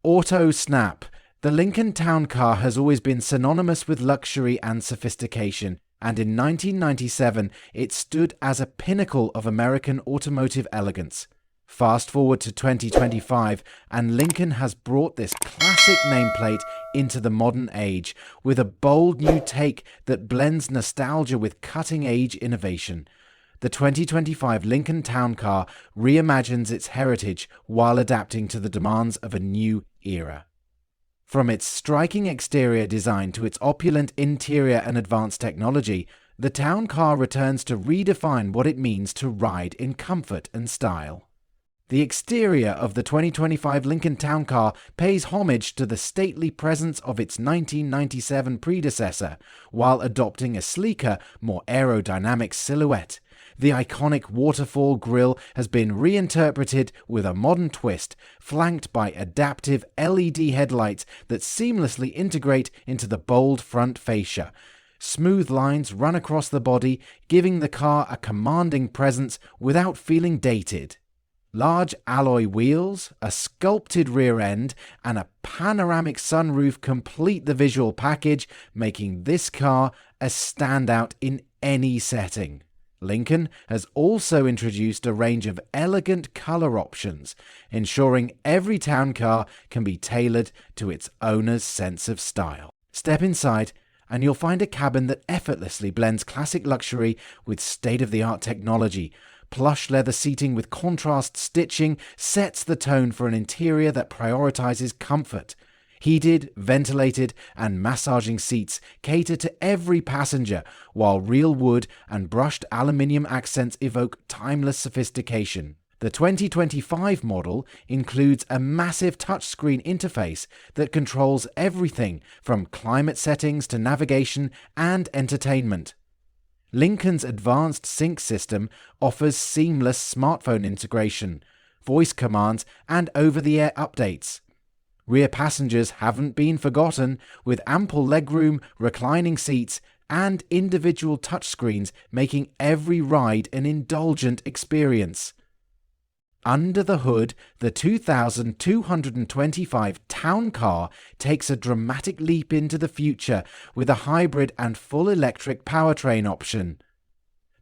Auto snap. The Lincoln Town Car has always been synonymous with luxury and sophistication, and in 1997 it stood as a pinnacle of American automotive elegance. Fast forward to 2025, and Lincoln has brought this classic nameplate into the modern age with a bold new take that blends nostalgia with cutting-edge innovation. The 2025 Lincoln Town Car reimagines its heritage while adapting to the demands of a new era. From its striking exterior design to its opulent interior and advanced technology, the Town Car returns to redefine what it means to ride in comfort and style. The exterior of the 2025 Lincoln Town Car pays homage to the stately presence of its 1997 predecessor, while adopting a sleeker, more aerodynamic silhouette. The iconic waterfall grille has been reinterpreted with a modern twist, flanked by adaptive LED headlights that seamlessly integrate into the bold front fascia. Smooth lines run across the body, giving the car a commanding presence without feeling dated. Large alloy wheels, a sculpted rear end, and a panoramic sunroof complete the visual package, making this car a standout in any setting. Lincoln has also introduced a range of elegant color options, ensuring every town car can be tailored to its owner's sense of style. Step inside, and you'll find a cabin that effortlessly blends classic luxury with state-of-the-art technology. Plush leather seating with contrast stitching sets the tone for an interior that prioritizes comfort. Heated, ventilated, and massaging seats cater to every passenger, while real wood and brushed aluminium accents evoke timeless sophistication. The 2025 model includes a massive touchscreen interface that controls everything from climate settings to navigation and entertainment. Lincoln's advanced sync system offers seamless smartphone integration, voice commands, and over-the-air updates. Rear passengers haven't been forgotten, with ample legroom, reclining seats, and individual touchscreens making every ride an indulgent experience. Under the hood, the 2225 Town Car takes a dramatic leap into the future with a hybrid and full electric powertrain option.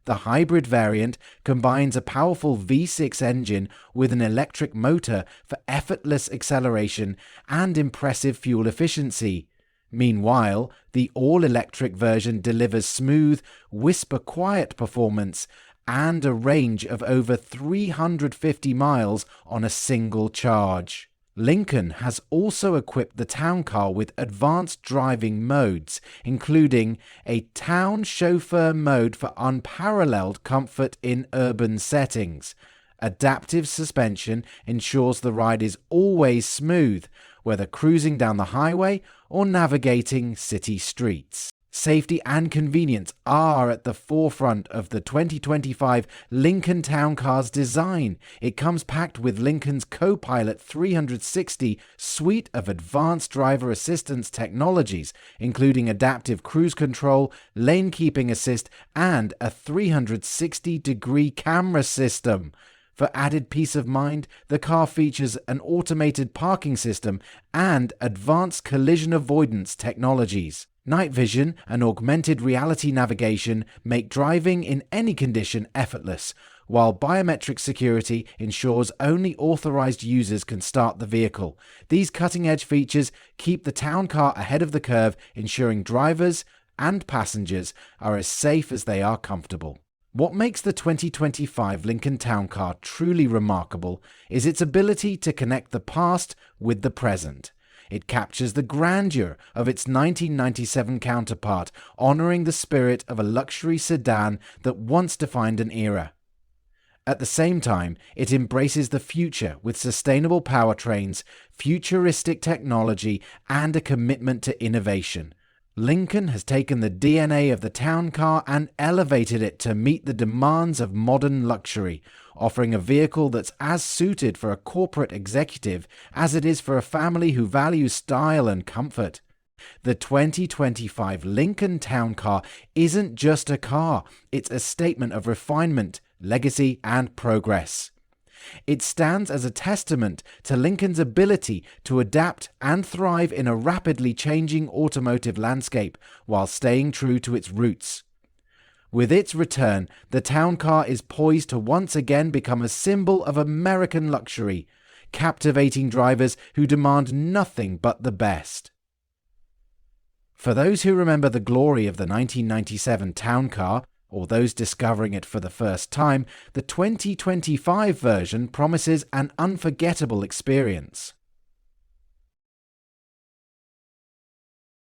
The hybrid variant combines a powerful V6 engine with an electric motor for effortless acceleration and impressive fuel efficiency. Meanwhile, the all-electric version delivers smooth, whisper-quiet performance and a range of over 350 miles on a single charge. Lincoln has also equipped the Town Car with advanced driving modes, including a Town Chauffeur mode for unparalleled comfort in urban settings. Adaptive suspension ensures the ride is always smooth, whether cruising down the highway or navigating city streets. Safety and convenience are at the forefront of the 2025 Lincoln Town Car's design. It comes packed with Lincoln's Copilot 360 suite of advanced driver assistance technologies, including adaptive cruise control, lane keeping assist, and a 360-degree camera system. For added peace of mind, the car features an automated parking system and advanced collision avoidance technologies. Night vision and augmented reality navigation make driving in any condition effortless, while biometric security ensures only authorized users can start the vehicle. These cutting-edge features keep the Town Car ahead of the curve, ensuring drivers and passengers are as safe as they are comfortable. What makes the 2025 Lincoln Town Car truly remarkable is its ability to connect the past with the present. It captures the grandeur of its 1997 counterpart, honoring the spirit of a luxury sedan that once defined an era. At the same time, it embraces the future with sustainable powertrains, futuristic technology, and a commitment to innovation. Lincoln has taken the DNA of the Town Car and elevated it to meet the demands of modern luxury, offering a vehicle that's as suited for a corporate executive as it is for a family who values style and comfort. The 2025 Lincoln Town Car isn't just a car, it's a statement of refinement, legacy, and progress. It stands as a testament to Lincoln's ability to adapt and thrive in a rapidly changing automotive landscape while staying true to its roots. With its return, the town car is poised to once again become a symbol of American luxury, captivating drivers who demand nothing but the best. For those who remember the glory of the 1997 town car, or those discovering it for the first time, the 2025 version promises an unforgettable experience.